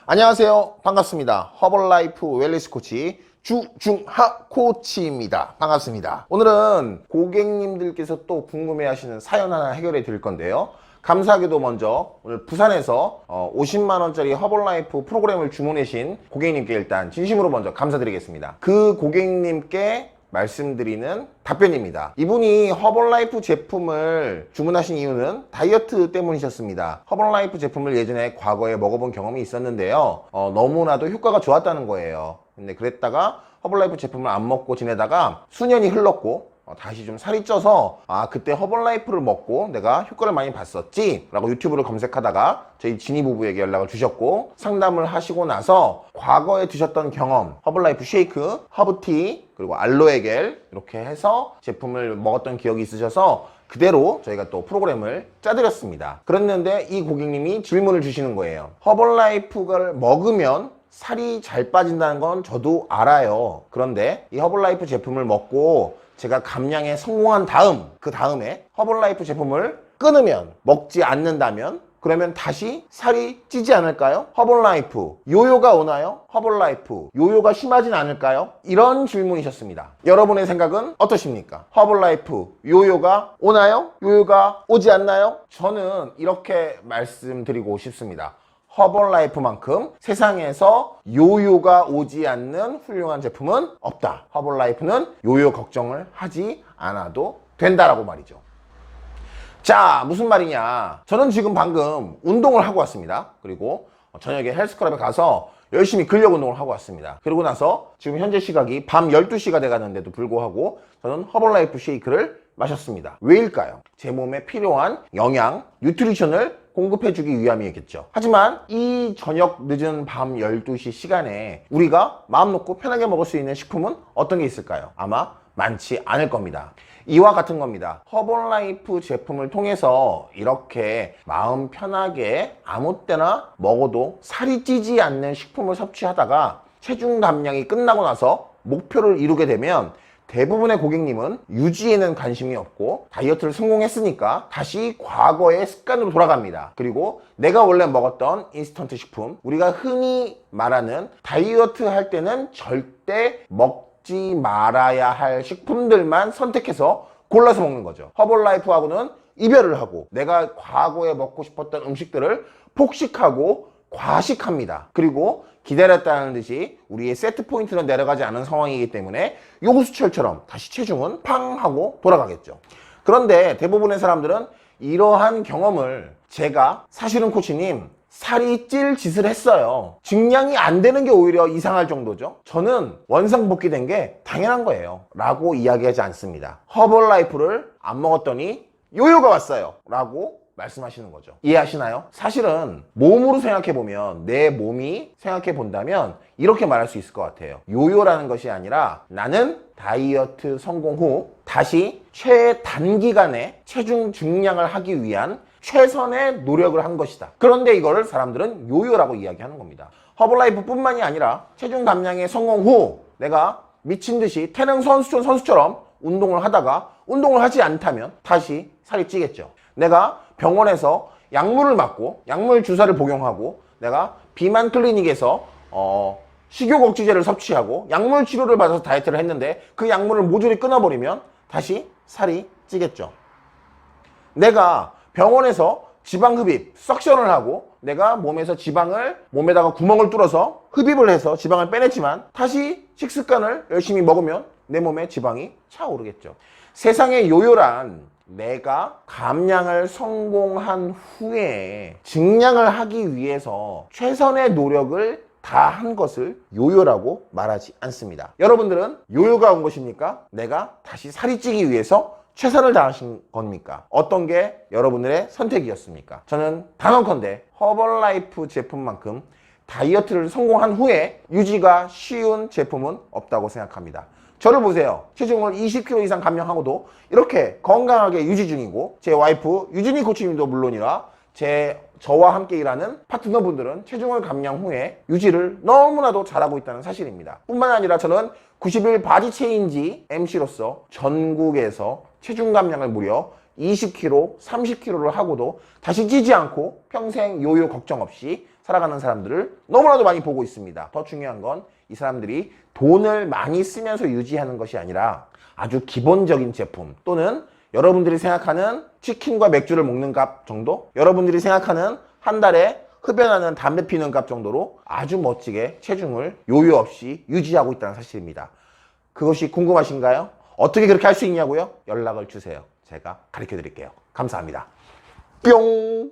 안녕하세요. 반갑습니다. 허벌라이프 웰니스 코치 주중하 코치입니다. 반갑습니다. 오늘은 고객님들께서 또 궁금해하시는 사연 하나 해결해 드릴 건데요. 감사하게도 먼저 오늘 부산에서 50만원짜리 허벌라이프 프로그램을 주문하신 고객님께 일단 진심으로 먼저 감사드리겠습니다. 그 고객님께 말씀드리는 답변입니다. 이분이 허벌라이프 제품을 주문하신 이유는 다이어트 때문이셨습니다. 허벌라이프 제품을 예전에 과거에 먹어본 경험이 있었는데요. 너무나도 효과가 좋았다는 거예요. 근데 그랬다가 허벌라이프 제품을 안 먹고 지내다가 수년이 흘렀고 다시 좀 살이 쪄서 그때 허벌라이프를 먹고 내가 효과를 많이 봤었지 라고 유튜브를 검색하다가 저희 지니 부부에게 연락을 주셨고 상담을 하시고 나서 과거에 드셨던 경험, 허벌라이프 쉐이크, 허브티 그리고 알로에겔 이렇게 해서 제품을 먹었던 기억이 있으셔서 그대로 저희가 또 프로그램을 짜드렸습니다. 그랬는데 이 고객님이 질문을 주시는 거예요. 허벌라이프를 먹으면 살이 잘 빠진다는 건 저도 알아요. 그런데 이 허벌라이프 제품을 먹고 제가 감량에 성공한 다음 그 다음에 허벌라이프 제품을 끊으면 먹지 않는다면 그러면 다시 살이 찌지 않을까요? 허벌라이프 요요가 오나요? 허벌라이프 요요가 심하진 않을까요? 이런 질문이셨습니다. 여러분의 생각은 어떠십니까? 허벌라이프 요요가 오나요? 요요가 오지 않나요? 저는 이렇게 말씀드리고 싶습니다. 허벌라이프만큼 세상에서 요요가 오지 않는 훌륭한 제품은 없다. 허벌라이프는 요요 걱정을 하지 않아도 된다라고 말이죠. 자, 무슨 말이냐. 저는 지금 방금 운동을 하고 왔습니다. 그리고 저녁에 헬스클럽에 가서 열심히 근력 운동을 하고 왔습니다. 그러고 나서 지금 현재 시각이 밤 12시가 돼가는데도 불구하고 저는 허벌라이프 쉐이크를 마셨습니다. 왜일까요? 제 몸에 필요한 영양, 뉴트리션을 공급해주기 위함이겠죠. 하지만 이 저녁 늦은 밤 12시 시간에 우리가 마음 놓고 편하게 먹을 수 있는 식품은 어떤 게 있을까요? 아마 많지 않을 겁니다. 이와 같은 겁니다. 허벌라이프 제품을 통해서 이렇게 마음 편하게 아무 때나 먹어도 살이 찌지 않는 식품을 섭취하다가 체중 감량이 끝나고 나서 목표를 이루게 되면 대부분의 고객님은 유지에는 관심이 없고 다이어트를 성공했으니까 다시 과거의 습관으로 돌아갑니다. 그리고 내가 원래 먹었던 인스턴트 식품, 우리가 흔히 말하는 다이어트 할 때는 절대 먹지 말아야 할 식품들만 선택해서 골라서 먹는 거죠. 허벌라이프하고는 이별을 하고 내가 과거에 먹고 싶었던 음식들을 폭식하고 과식합니다. 그리고 기다렸다는 듯이 우리의 세트 포인트는 내려가지 않은 상황이기 때문에 요구수철처럼 다시 체중은 팡 하고 돌아가겠죠. 그런데 대부분의 사람들은 이러한 경험을 제가 사실은 코치님 살이 찔 짓을 했어요. 증량이 안 되는 게 오히려 이상할 정도죠. 저는 원상복귀된 게 당연한 거예요 라고 이야기하지 않습니다. 허벌라이프를 안 먹었더니 요요가 왔어요 라고 말씀하시는 거죠. 이해하시나요? 사실은 몸으로 생각해보면 내 몸이 생각해본다면 이렇게 말할 수 있을 것 같아요. 요요라는 것이 아니라 나는 다이어트 성공 후 다시 최단기간에 체중 증량을 하기 위한 최선의 노력을 한 것이다. 그런데 이거를 사람들은 요요라고 이야기하는 겁니다. 허벌라이프 뿐만이 아니라 체중 감량에 성공 후 내가 미친 듯이 태능 선수처럼 운동을 하다가 운동을 하지 않다면 다시 살이 찌겠죠. 내가 병원에서 약물을 맞고 약물 주사를 복용하고 내가 비만 클리닉에서 식욕 억제제를 섭취하고 약물 치료를 받아서 다이어트를 했는데 그 약물을 모조리 끊어버리면 다시 살이 찌겠죠. 내가 병원에서 지방 흡입, 석션을 하고 내가 몸에서 지방을 몸에다가 구멍을 뚫어서 흡입을 해서 지방을 빼냈지만 다시 식습관을 열심히 먹으면 내 몸에 지방이 차오르겠죠. 세상의 요요란 내가 감량을 성공한 후에 증량을 하기 위해서 최선의 노력을 다 한 것을 요요라고 말하지 않습니다. 여러분들은 요요가 온 것입니까? 내가 다시 살이 찌기 위해서 최선을 다하신 겁니까? 어떤 게 여러분들의 선택이었습니까? 저는 단언컨대 허벌라이프 제품만큼 다이어트를 성공한 후에 유지가 쉬운 제품은 없다고 생각합니다. 저를 보세요. 체중을 20kg 이상 감량하고도 이렇게 건강하게 유지 중이고 제 와이프 유진이 코치님도 물론이라 저와 함께 일하는 파트너분들은 체중을 감량 후에 유지를 너무나도 잘하고 있다는 사실입니다. 뿐만 아니라 저는 90일 바디 체인지 MC로서 전국에서 체중 감량을 무려 20kg, 30kg를 하고도 다시 찌지 않고 평생 요요 걱정 없이 살아가는 사람들을 너무나도 많이 보고 있습니다. 더 중요한 건 이 사람들이 돈을 많이 쓰면서 유지하는 것이 아니라 아주 기본적인 제품 또는 여러분들이 생각하는 치킨과 맥주를 먹는 값 정도? 여러분들이 생각하는 한 달에 흡연하는 담배 피는 값 정도로 아주 멋지게 체중을 요요 없이 유지하고 있다는 사실입니다. 그것이 궁금하신가요? 어떻게 그렇게 할 수 있냐고요? 연락을 주세요. 제가 가르쳐 드릴게요. 감사합니다. 뿅!